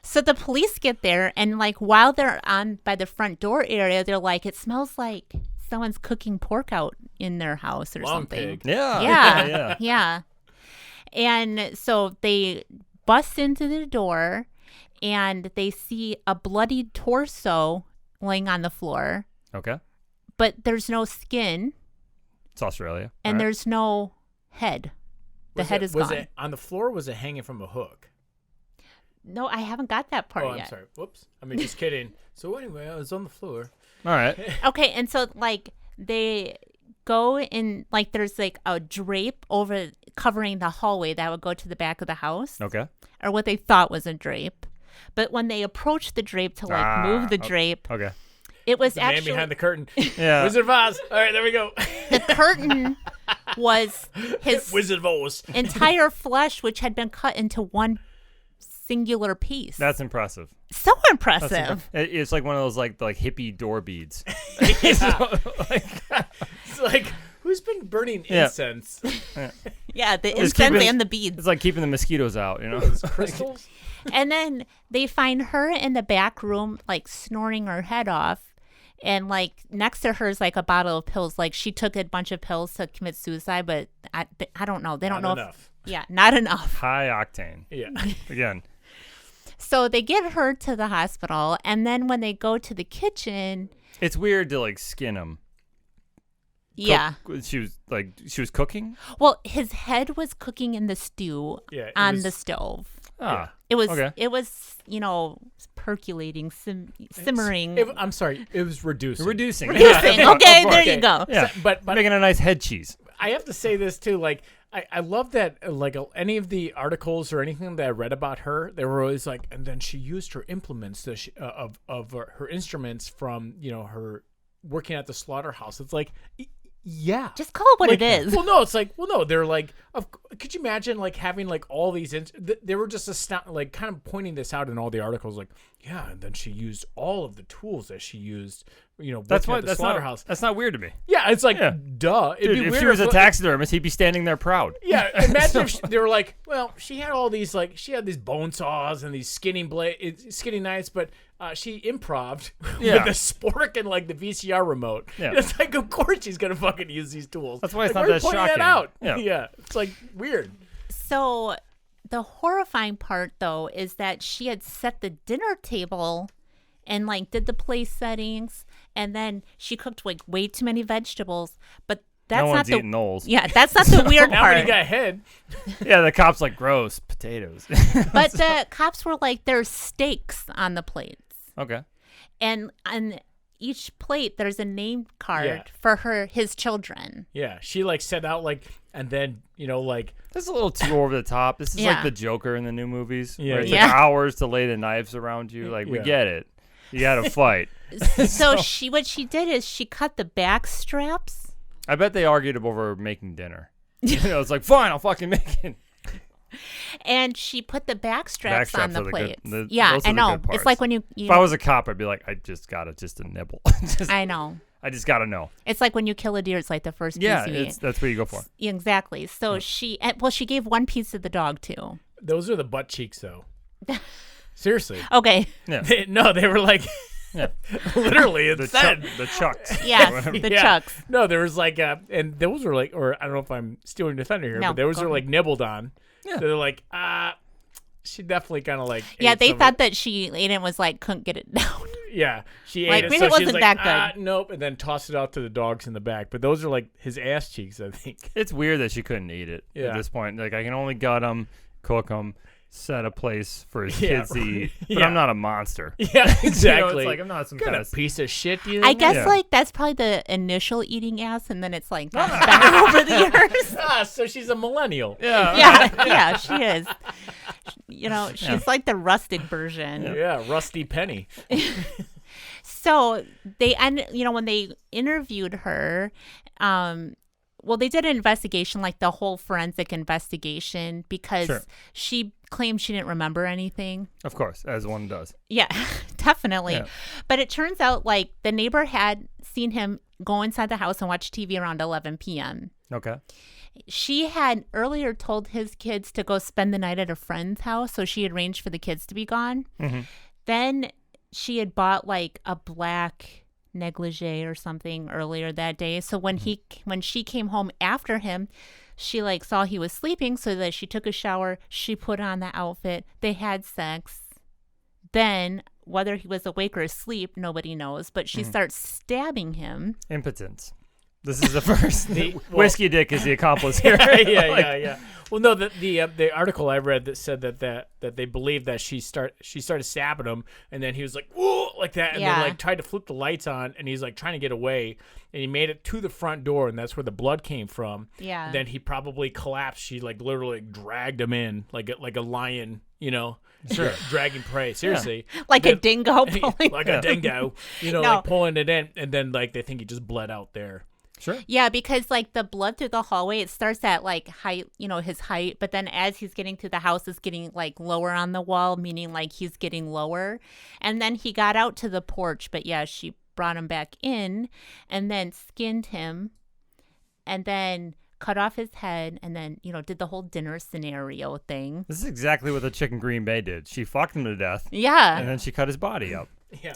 so the police get there, and like while they're on by the front door area, they're like, it smells like someone's cooking pork out in their house or Long something. pig. Yeah. Yeah, yeah. And so they bust into the door, and they see a bloodied torso laying on the floor, Okay. but there's no skin, It's Australia. and All right. there's no head. The head is was gone. it on the floor or was it hanging from a hook? No, I haven't got that part Oh, yet. I'm sorry. Whoops. I mean, just kidding. So anyway, I was on the floor. All right. Okay, and so like they go in, like there's like a drape over covering the hallway that would go to the back of the house, Okay. or what they thought was a drape. But when they approached the drape to like move the drape, Okay. it was The man actually behind the curtain. Yeah. Wizard of Oz. All right, there we go. the curtain was his Wizard of Oz. entire flesh, which had been cut into one singular piece. That's impressive. so That's impressive. It's like one of those like hippie door beads. It's like, who's been burning Yeah. incense? Yeah, the Just incense keep it- and the beads. It's like keeping the mosquitoes out, you know? Crystals? And then they find her in the back room, like snoring her head off. And like next to her is like a bottle of pills. Like she took a bunch of pills to commit suicide, but I don't know. They don't know. Not enough. Yeah, not enough. High octane. Yeah. Again. So they get her to the hospital. And then when they go to the kitchen, It's weird to like skin him. yeah. She was cooking? Well, his head was cooking in the stew Yeah, it on was- the stove. Ah. It was, Okay. percolating, simmering. I'm sorry. It was reducing. Reducing. Reducing. Okay, there Okay. you go. Yeah. But Making a nice head cheese. I have to say this too. Like, I love that. Like, any of the articles or anything that I read about her, they were always like, and then she used her implements of her instruments from her working at the slaughterhouse. It's like, yeah, Just call it what like, it is. Well, no, it's like, no, they're like, could you imagine like having like all these? They were just like kind of pointing this out in all the articles, like, yeah, and then she used all of the tools that she used. That's working why at the that's slaughterhouse. that's not weird to me. Yeah, it's like, Yeah. duh. It'd Dude, be if weird she was a like- taxidermist, he'd be standing there proud. Yeah, imagine if they were like, well, she had all these she had these bone saws and these skinning knives, but she improved Yeah. with the spork and like the VCR remote. Yeah. It's like, of course she's gonna fucking use these tools. That's why it's Like, not why are you that pointing shocking. out? Yeah. Yeah, it's like weird. So the horrifying part, though, is that she had set the dinner table and like did the place settings, and then she cooked like way too many vegetables. But that's No not one's the eating those. yeah, that's not the weird Now when part. you got head, Yeah, the cop's like, gross, potatoes. But the cops were like, there's steaks on the plates, Okay. and on each plate there's a name card Yeah. for his children. yeah, she like set out like, and then like. This is a little too over the top. This is Yeah. like the Joker in the new movies. Yeah. Where it took Yeah. hours to lay the knives around you. Like, we Yeah. get it. You got to fight. So what she did is she cut the back straps. I bet they argued over making dinner. It's like, fine, I'll fucking make it. And she put the back straps Back on straps the are the good- plates. the- Yeah, those are I the know. good It's parts. like when you If I was a cop, I'd be like, I just got a nibble. I know. I just got to know. It's like when you kill a deer. It's like the first Yeah, piece you eat. that's what you go for. Yeah, exactly. So she gave one piece to the dog too. Those are the butt cheeks, though. Seriously. Okay. Yeah. No, they were like, Yeah. literally, it The, said. the chucks. Yes, the Yeah. chucks. No, there was like, and those were like, or I don't know if I'm stealing the thunder here, No, but those go were ahead. like nibbled on. Yeah. They're like, she definitely kind of like. Yeah, ate they some of thought it. that she ate it and was like couldn't get it down. Yeah, she like, ate it. maybe So it she was wasn't like, that good. Nope, and then tossed it out to the dogs in the back. But those are like his ass cheeks, I think. It's weird that she couldn't eat it Yeah. at this point. Like, I can only gut them, cook them, set a place for his Yeah, kids to eat. But yeah. I'm not a monster. Yeah, exactly. It's like, I'm not some What kind kind of of piece of shit do you I think? guess Yeah. like that's probably the initial eating ass, and then it's like gotten better over the years. So she's a millennial. Yeah, she is. She's like the rustic version. Yeah, Rusty Penny. So they when they interviewed her, well, they did an investigation, like the whole forensic investigation, because Sure. she claimed she didn't remember anything. Of course, as one does. Yeah, definitely. Yeah. But it turns out like the neighbor had seen him go inside the house and watch TV around 11 p.m. Okay. She had earlier told his kids to go spend the night at a friend's house, so she arranged for the kids to be gone. Mm-hmm. Then she had bought like a black negligee or something earlier that day. So when she came home after him, she like saw he was sleeping, so that she took a shower, she put on the outfit, they had sex. Then whether he was awake or asleep, nobody knows, but she starts stabbing him. Impotence. This is the first. Whiskey Dick is the accomplice here. yeah. Well, no, the article I read that said that they believed that she started stabbing him, and then he was like, whoa, like that, and then like tried to flip the lights on, and he's like trying to get away, and he made it to the front door, and that's where the blood came from. Yeah. And then he probably collapsed. She like literally dragged him in like a lion, Sure. dragging prey. Seriously, Like a dingo pulling. like a dingo, No. like pulling it in, and then like they think he just bled out there. Sure. Yeah, because like the blood through the hallway, it starts at like height, his height, but then as he's getting to the house, it's getting like lower on the wall, meaning like he's getting lower. And then he got out to the porch, but yeah, she brought him back in and then skinned him and then cut off his head and then, did the whole dinner scenario thing. This is exactly what the chick in Green Bay did. She fucked him to death. Yeah. And then she cut his body up. Yeah.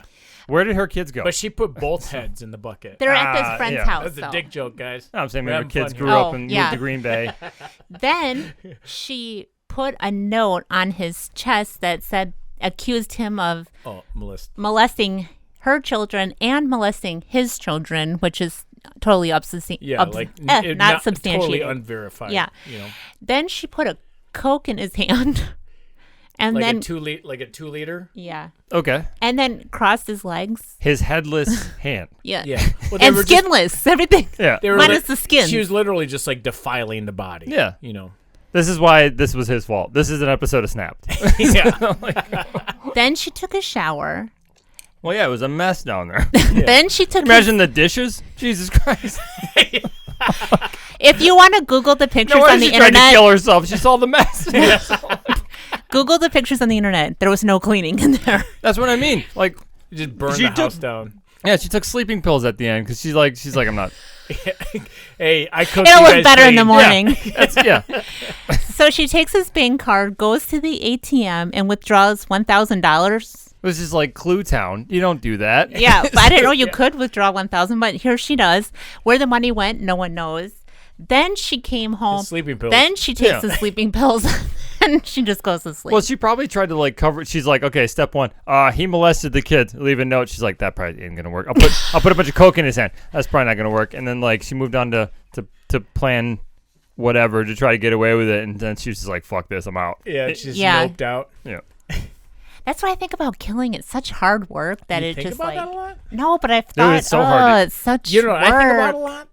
Where did her kids go? But she put both heads in the bucket. They're at this friend's yeah. house. That's a though. dick joke, guys. No, I'm saying We're maybe her having kids fun grew here. up and yeah. moved to Green Bay. Then she put a note on his chest that said, accused him of molesting her children and molesting his children, which is totally Yeah, not substantiated. Totally unverified. Yeah. Then she put a Coke in his hand, and like then a 2 liter. yeah, Okay. and then crossed his legs. His headless hand. Yeah, Yeah. Well, they and were just- skinless, everything. Yeah. They were Minus the skin. She was literally just like defiling the body. Yeah. You know. This is why this was his fault. This is an episode of Snapped. Yeah. Then she took a shower. Well, yeah, it was a mess down there. Then she took. Imagine the dishes. Jesus Christ. If you want to Google the pictures No wonder on the she tried to internet, kill herself. She saw the mess. Google the pictures on the internet. There was no cleaning in there. That's what I mean. Like, You just burned She the house took- down. yeah, she took sleeping pills at the end because she's like, I'm not. Hey, I cooked. It'll you look guys better in the clean. morning. Yeah. So she takes his bank card, goes to the ATM, and withdraws $1,000. This is like Clue Town. You don't do that. Yeah, but I didn't know you could withdraw $1,000, but here she does. Where the money went, no one knows. Then she came home. sleeping pills. Then she takes Yeah. the sleeping pills, and she just goes to sleep. Well, she probably tried to like cover it. She's like, okay, step one, he molested the kid. Leave a note. She's like, that probably ain't gonna work. I'll put a bunch of coke in his hand. That's probably not gonna work. And then like she moved on to plan whatever to try to get away with it. And then she was just like, fuck this, I'm out. Yeah, she just Yeah. noped out. Yeah. That's what I think about killing. It's such hard work that You it think just about like that a lot? no, but I've thought, it's so hard to- it's such You know what work. I think about a lot?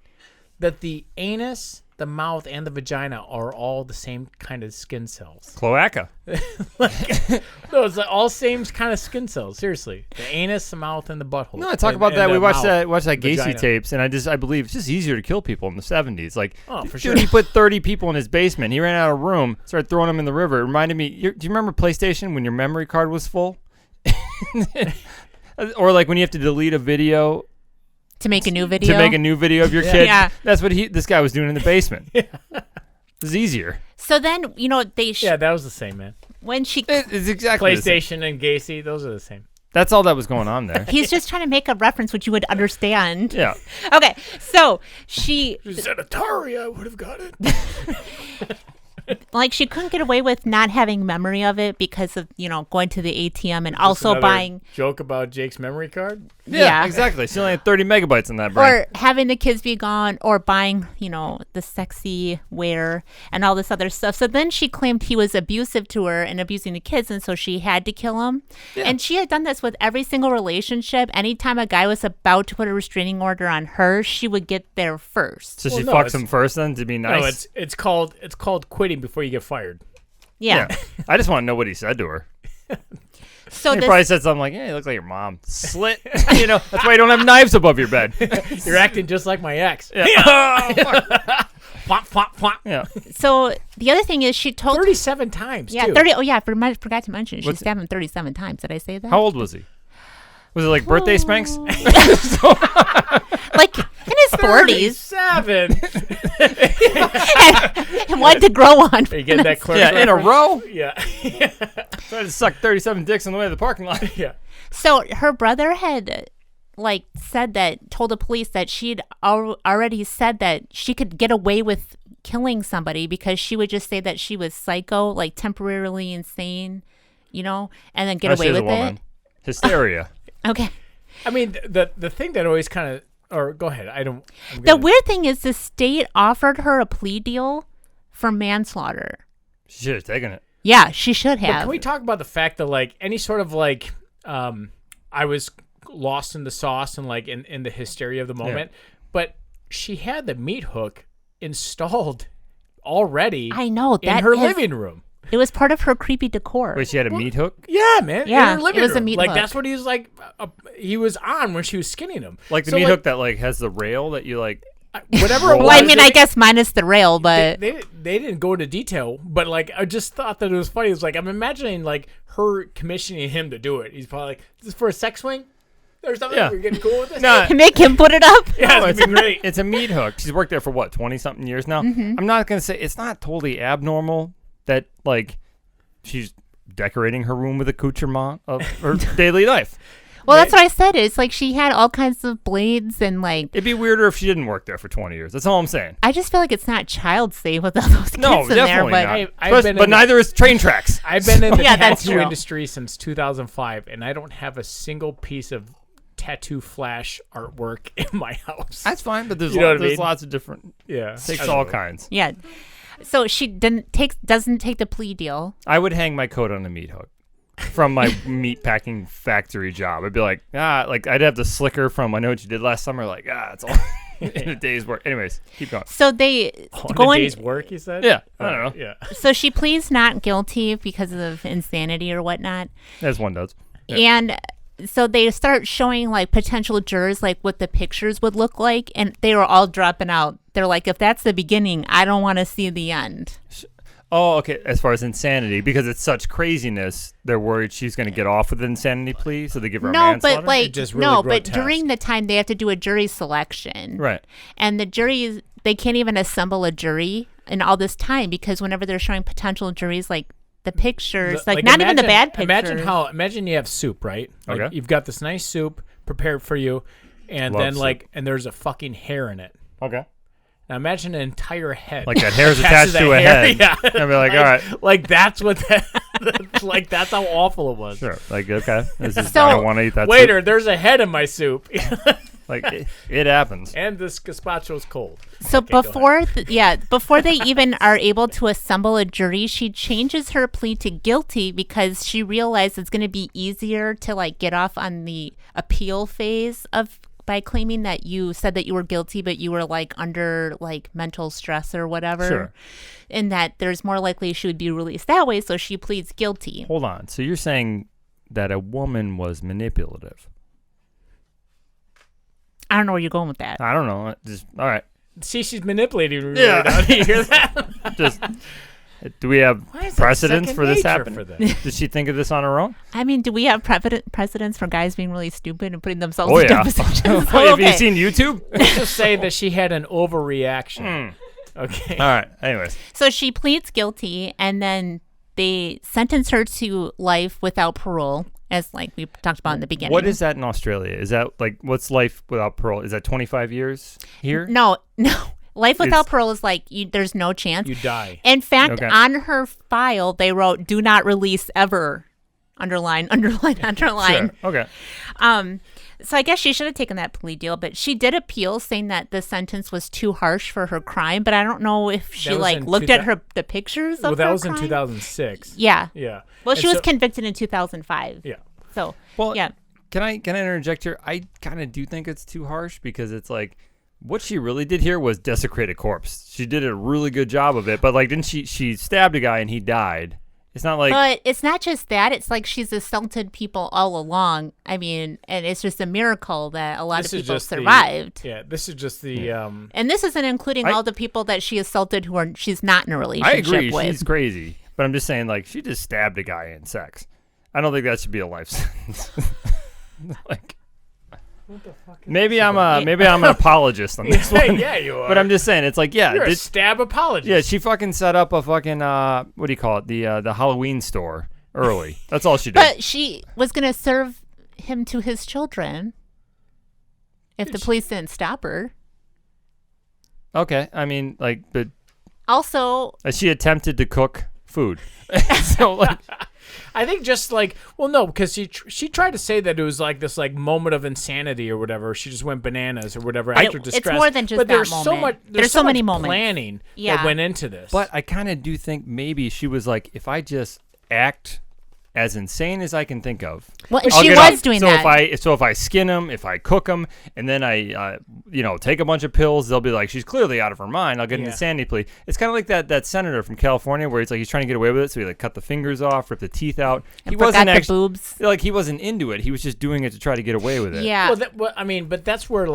That the anus, the mouth, and the vagina are all the same kind of skin cells. Cloaca. No, it's like all same kind of skin cells. Seriously, the anus, the mouth, and the butthole. No, I talk And- about and that. the We watched mouth, that Gacy vagina. tapes, and I believe it's just easier to kill people in the 70s. Like, Oh, for dude, sure. he put 30 people in his basement. He ran out of room, started throwing them in the river. It reminded me. Do you remember PlayStation when your memory card was full? Or like when you have to delete a video To make a new video. to make a new video of your kid. Yeah. That's what this guy was doing in the basement. It's easier. So then, they Yeah, that was the same, man. when she It's exactly the same. PlayStation and Gacy, those are the same. That's all that was going on there. he's just trying to make a reference which you would understand. Yeah. Okay, so she If you said Atari, I would have got it. she couldn't get away with not having memory of it because of going to the ATM and also Another buying joke about Jake's memory card. Yeah. Exactly. She only had 30 megabytes in that brain. or having the kids be gone or buying the sexy wear and all this other stuff. So then she claimed he was abusive to her and abusing the kids, and so she had to kill him. And she had done this with every single relationship. Anytime a guy was about to put a restraining order on her, she would get there first. So Well, she no, fucks it's- him first then to be nice? No, it's called quitting before you get fired. Yeah. I just want to know what he said to her. So He this, probably said something like, "Yeah, you look like your mom." Slit. That's why you don't have knives above your bed. You're acting just like my ex. Yeah. Flop, flop, flop. Yeah. so the other thing is she told 37 times, yeah, too. 30. Oh, yeah, I forgot to mention. She What's- stabbed him 37 titimes. Did I say that? How old was he? Was it like birthday spanks? Like in his 40s. 37. And wanted to grow on. Are you getting that clerk? Yeah, in a row. Yeah. Tried to suck 37 dicks on the way to the parking lot. Yeah. So her brother had told the police that she'd already said that she could get away with killing somebody because she would just say that she was psycho, like temporarily insane, and then get away She's a with woman. it. Hysteria. Okay. I mean, the thing that always kind of, or go ahead. The weird thing is the state offered her a plea deal for manslaughter. She should have taken it. Yeah, she should But have. can we talk about the fact that, like, any sort of, like, I was lost in the sauce and, like, in the hysteria of the moment, but she had the meat hook installed already I know in that her is- living room. It was part of her creepy decor. Wait, she had a meat hook? Yeah, man. Yeah, in her living it was a room. meat like hook. that's what he was like. He was on when she was skinning him. Like the So, meat hook that like has the rail that you like. whatever. It Well, I was, mean, I guess minus the rail, but they didn't go into detail, but like I just thought that it was funny. It was like I'm imagining like her commissioning him to do it. He's probably like, "Is this for a sex swing? Or something? Yeah. We're getting cool with this." No, make him put it up. yeah, no, it's gonna be great. it's a meat hook. She's worked there for what, 20-something years now? Mm-hmm. I'm not going to say it's not totally abnormal that like she's decorating her room with accoutrement of her daily life. Well, that's what I said. It's like she had all kinds of blades and like. It'd be weirder if she didn't work there for 20 years. That's all I'm saying. I just feel like it's not child safe with all those kids No, in there. definitely But not. I've been But in the- neither is train tracks. I've been in the Yeah, that's tattoo true. industry since 2005, and I don't have a single piece of tattoo flash artwork in my house. That's fine, but there's You know what I there's mean? lots of different. Yeah, Takes I all don't know. kinds. yeah, so she doesn't take the plea deal. I would hang my coat on a meat hook from my meat packing factory job. I'd be like, like I'd have the slicker from I Know What You Did Last Summer. Like, it's all in a day's work. Anyways, keep going. So they On go a in. day's work, you said? Yeah, I don't know. Yeah. So she pleads not guilty because of insanity or whatnot. As one does. Yeah. And so they start showing like potential jurors like what the pictures would look like, and they were all dropping out. They're like, if that's the beginning, I don't want to see the end. Oh, okay. As far as insanity, because it's such craziness, they're worried she's going to get off with an insanity plea, so they give her a No, manslaughter. but like just really no, but grotesque. during the time they have to do a jury selection, Right. and the juries they can't even assemble a jury in all this time because whenever they're showing potential juries, like the pictures, like not even the bad pictures. Imagine you have soup, right? Like, Okay. you've got this nice soup prepared for you, and Love then soup. and there's a fucking hair in it. Okay. Now imagine an entire head. Like that hair's attached attached to a hair, head. yeah. And be like, all right. Like that's what like that's how awful it was. Sure. Like, okay. This is, So- I don't want to eat that Waiter, there's a head in my soup. soup. Like, it happens. And this gazpacho's cold. So go before they even are able to assemble a jury, she changes her plea to guilty because she realized it's going to be easier to like get off on the appeal phase of by claiming that you said that you were guilty but you were like under like mental stress or whatever. Sure. And that there's more likely she would be released that way, so she pleads guilty. Hold on. So you're saying that a woman was manipulative? I don't know where you're going with that. I don't know. Just all right. See, she's manipulating me Yeah. right now. Do you hear that? Just do we have Why is that precedents second for this nature happening? for this? Did she think of this on her own? I mean, do we have precedents for guys being really stupid and putting themselves Oh in yeah. dumb positions? Have you seen YouTube? Let's just say that she had an overreaction. Okay. All right. Anyways, So she pleads guilty, and then they sentence her to life without parole, as like we talked about in the beginning. what is that in Australia? Is that like what's life without parole? Is that 25 years here? No. Life without It's- parole is like there's no chance. You die. In fact, Okay. on her file, they wrote "Do not release ever." Underline. Sure. Okay. So I guess she should have taken that plea deal, but she did appeal, saying that the sentence was too harsh for her crime. But I don't know if she That was like in looked at the pictures Well, of that her was in crime. 2006. Yeah. Yeah. Well, And she was so- convicted in 2005. Yeah. So Well, yeah. Can I interject here? I kind of do think it's too harsh because it's like what she really did here was desecrate a corpse. She did a really good job of it, but like didn't she stabbed a guy and he died, It's not like. But it's not just that. It's like she's assaulted people all along. I mean, and it's just a miracle that a lot of people survived. This is just the. And this isn't including all the people that she assaulted who she's not in a relationship I agree. with. She's crazy. But I'm just saying, like, she just stabbed a guy in sex. I don't think that should be a life sentence. Like. Maybe I'm an apologist on this one. Yeah, you are. But I'm just saying, it's like, you're a stab apologist. Yeah, she fucking set up a fucking what do you call it? The Halloween store early. That's all she did. But she was gonna serve him to his children if the police didn't stop her. Okay, I mean, like, but also she attempted to cook food. So like. I think just like, well, no, because she tried to say that it was like this like moment of insanity or whatever. She just went bananas or whatever after distress. It's more than just but that there's moment. So much. There's so many much moments. Planning that went into this. But I kind of do think maybe she was like, if I just act as insane as I can think of. Well, I'll she get was up. doing so that. If I skin them, if I cook them, and then I take a bunch of pills, they'll be like, she's clearly out of her mind. I'll get an insanity plea. It's kind of like that senator from California where he's trying to get away with it, so he like cut the fingers off, ripped the teeth out. He wasn't actually boobs. Like he wasn't into it. He was just doing it to try to get away with it. Yeah. But that's where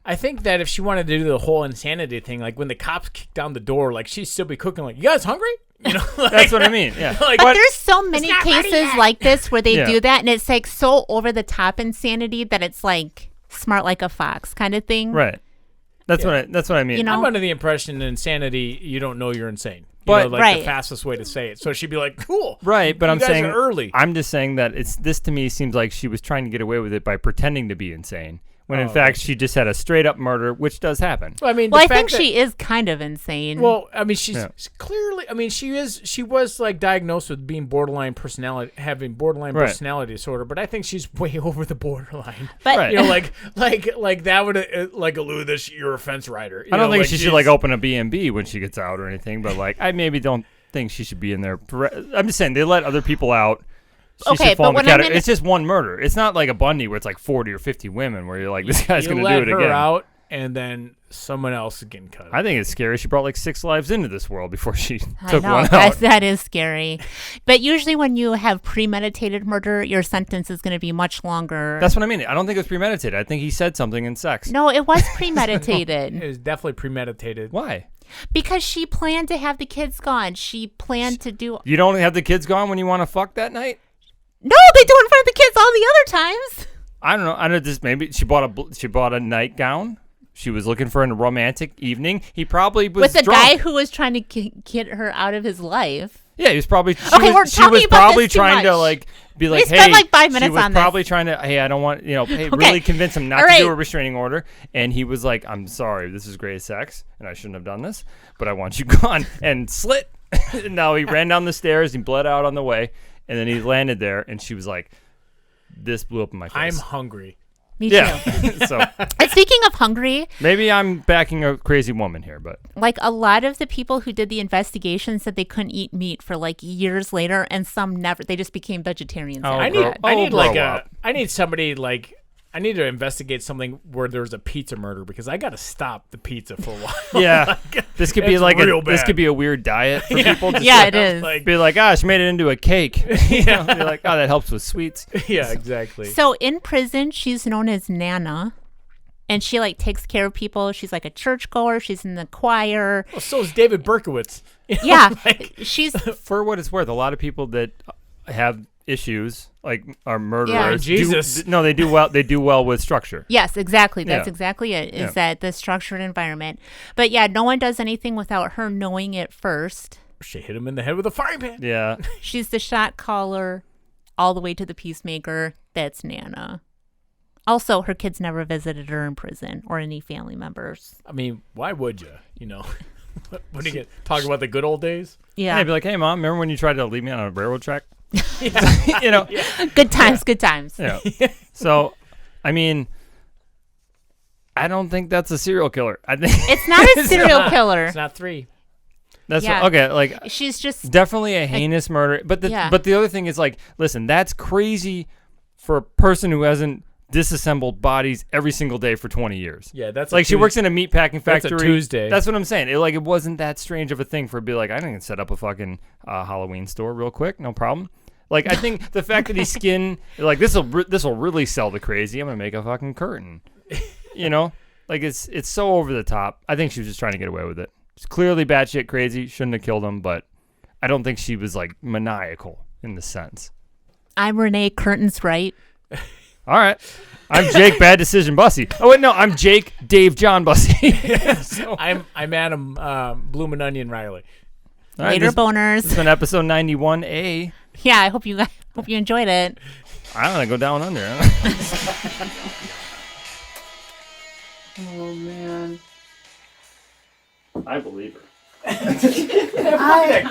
I think that if she wanted to do the whole insanity thing, like when the cops kick down the door, like she'd still be cooking. Like, you guys hungry? You know, like, that's what I mean. Yeah. Like, but there's so many cases like this where they Yeah. do that, and it's like so over the top insanity that it's like smart like a fox kind of thing. Right. That's what I mean. You know? I'm under the impression that insanity, you don't know you're insane. But- the fastest way to say it. So she'd be like, cool. Right, but You I'm guys saying are early. I'm just saying that this to me seems like she was trying to get away with it by pretending to be insane, when in fact she just had a straight up murder, which does happen. Well, I mean, I think she is kind of insane. Well, I mean, she's clearly. I mean, she was like diagnosed with having borderline personality disorder. But I think she's way over the borderline. But Right. You know, like that would like allude that you're a fence rider. I don't think she should like open a B&B when she gets out or anything, but like I maybe don't think she should be in there. I'm just saying they let other people out. She should fall in the category. It's just one murder. It's not like a Bundy where it's like 40 or 50 women where you're like, this guy's going to do it her again. out, and then someone else is getting cut. I think it's scary. She brought like 6 lives into this world before she I took know, one out. that is scary. But usually when you have premeditated murder, your sentence is going to be much longer. That's what I mean. I don't think it was premeditated. I think he said something in sex. No, it was premeditated. It was definitely premeditated. Why? Because she planned to have the kids gone. She planned to do... You don't have the kids gone when you want to fuck that night? No, they do in front of the kids all the other times. I don't know. I know this. Maybe she bought a nightgown. She was looking for a romantic evening. He probably was with a drunk. guy who was trying to get her out of his life. Yeah, he was probably. Okay, we're she was talking about probably this too trying to much. like be like, We hey. spent like 5 minutes she was on this. probably trying to. Hey, I don't want hey, Okay. really convince him not All to do right. a restraining order. And he was like, I'm sorry, this is great sex, and I shouldn't have done this, but I want you gone. And slit. And now he ran down the stairs. He bled out on the way, and then he landed there, and she was like, this blew up in my face. I'm hungry. Me too. Yeah. So And speaking of hungry, maybe I'm backing a crazy woman here, but like a lot of the people who did the investigation said they couldn't eat meat for like years later, and some never. They just became vegetarians. Oh, after I need that. I need grow like up. I need somebody like I need to investigate something where there's a pizza murder because I got to stop the pizza for a while. yeah, this could be It's like real this bad. could be a weird diet for people. Just Yeah, like, it is. Like, Be like, she made it into a cake. You know, be like, oh, that helps with sweets. yeah, exactly. So in prison, she's known as Nana, and she like takes care of people. She's like a churchgoer. She's in the choir. Well, so is David Berkowitz. You know, Yeah, like, she's For what it's worth, a lot of people that have issues like are murderers. Yeah. Jesus. They do well. They do well with structure. yes, exactly. That's Yeah. exactly it. Is Yeah. that the structured environment? But yeah, no one does anything without her knowing it first. she hit him in the head with a frying pan. Yeah. She's the shot caller, all the way to the peacemaker. That's Nana. Also, her kids never visited her in prison or any family members. I mean, why would you? You know, when you get talking about the good old days. Yeah, I'd be like, hey, Mom, remember when you tried to leave me on a railroad track? You know. good times, good times. Yeah. So, I mean, I don't think that's a serial killer. I think It's not a serial killer. It's not 3. that's Yeah. okay. Like, She's just definitely a heinous murder. But the Yeah. but the other thing is like, listen, that's crazy for a person who hasn't disassembled bodies every single day for 20 years. Yeah, that's like she works in a meat packing factory. That's a Tuesday. That's what I'm saying. It wasn't that strange of a thing for her to be like, I can set up a fucking Halloween store real quick, no problem. Like, I think the fact that he skinned, like, this will really sell the crazy. I'm gonna make a fucking curtain. You know, like it's so over the top. I think she was just trying to get away with it. It's clearly batshit crazy. Shouldn't have killed him, but I don't think she was like maniacal in the sense. I'm Renee. Curtains right. All right. I'm Jake, Bad Decision Bussy. Oh, wait, no, I'm Jake, Dave, John Bussy. So, I'm Adam, Bloomin' Onion Riley. All right, Later, boners. This has been episode 91A. Yeah, I hope you enjoyed it. I don't know, go down under. Oh, man. I believe her. Wacky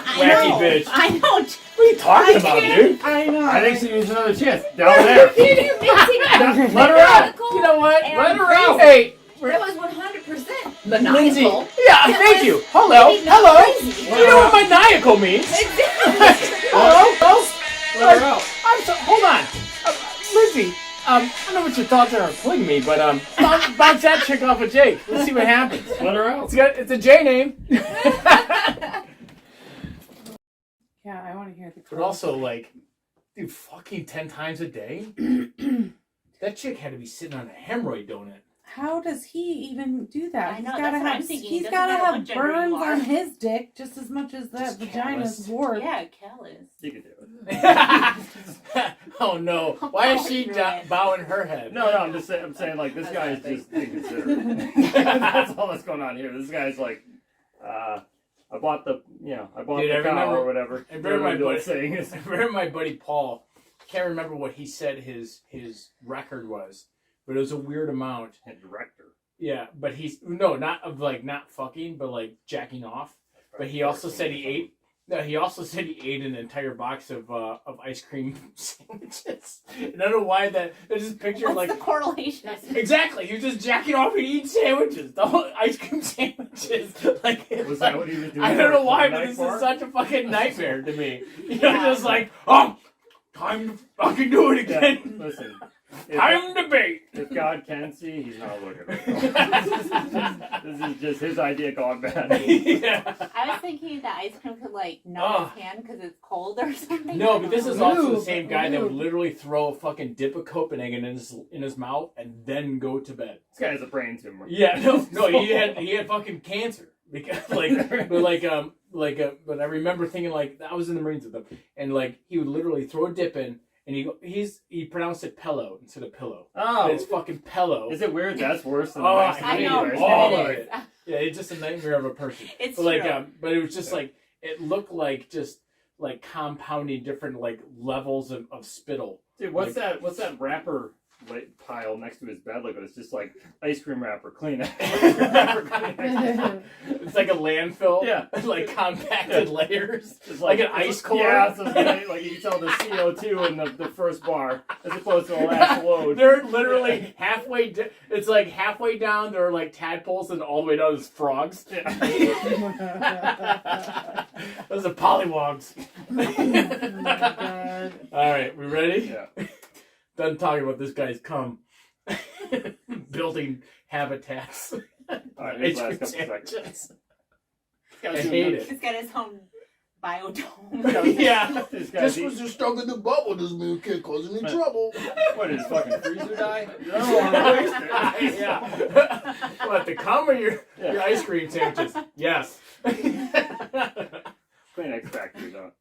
bitch. I know. What are you talking about, dude? I know. I think she needs another chance. Down there. Let her out. You know what? Let her out. Hey. That was 100% Lindsay. maniacal. Yeah, thank you. Hello. You know what maniacal means? Hello. Let her out. Hold on. Lindsay. I don't know what your thoughts are on polygamy, but bounce that chick off of Jake. Let's see what happens. Let her out. It's a J name. Yeah, I want to hear the But also, like, dude, fucking 10 times a day? That chick had to be sitting on a hemorrhoid donut. How does he even do that? I know, He's that's what I'm thinking. He's It got to doesn't matter have what gender you burns are. on his dick just as much as that Just vagina's callous. wart. Yeah, callous. You can do it. Oh no! Why is she bowing her head? No, I'm just saying. I'm saying like this guy is just inconsiderate. That's all that's going on here. This guy's like, I bought the cow or whatever. I remember saying is. I remember my buddy Paul. Can't remember what he said his record was, but it was a weird amount. And director. Yeah, but not fucking, but like jacking off. But he also said he ate. No, he also said he ate an entire box of ice cream sandwiches. And I don't know why that. There's this picture What's like the correlation? exactly. He was just jacking off and eating sandwiches. The whole ice cream sandwiches. Like Was that what he was doing? I don't know why, for the but night this bar? is such a fucking nightmare to me. You know, just like time to fucking do it Yeah, again. listen. Time to bait. If God can see, he's not looking. This is just his idea gone bad. Yeah. I was thinking the ice cream could like numb his hand because it's cold or something. No, but this is also the same guy that would Ooh. literally throw a fucking dip of Copenhagen in his mouth and then go to bed. This guy has a brain tumor. Yeah, no, he had fucking cancer because but I remember thinking like I was in the Marines with him and like he would literally throw a dip in and he pronounced it pillow instead of pillow. Oh, But it's fucking pillow. is it weird? That's worse than the Oh, ice I cream. know. Anyways. all it of is. it. Yeah, it's just a nightmare of a person. It's But true. but it was just like it looked like just like compounding different like levels of spittle. Dude, what's that wrapper pile next to his bed? Like, it's just like ice cream wrapper, Kleenex. Ice cream wrapper, Kleenex. It's like a landfill. Yeah. Like compacted layers. It's Like an ice core. Yeah, so like you can tell the CO2 in the first bar as opposed to the last load. They're literally halfway. It's like halfway down. There are like tadpoles, and all the way down is frogs. Yeah. Those are pollywogs. Oh my God. All right, we ready? Yeah. Done talking about this guy's cum. Building habitats. All right, here's the Ice last cream couple seconds. sandwiches. I hate it. He's got his own biodome. Yeah. This guy's This was just stuck in the bubble. This little kid causing me trouble. what is fucking freezer die? You don't want to waste it. Yeah. What, the cum or your ice cream sandwiches? Yes. Kleenex factory, though.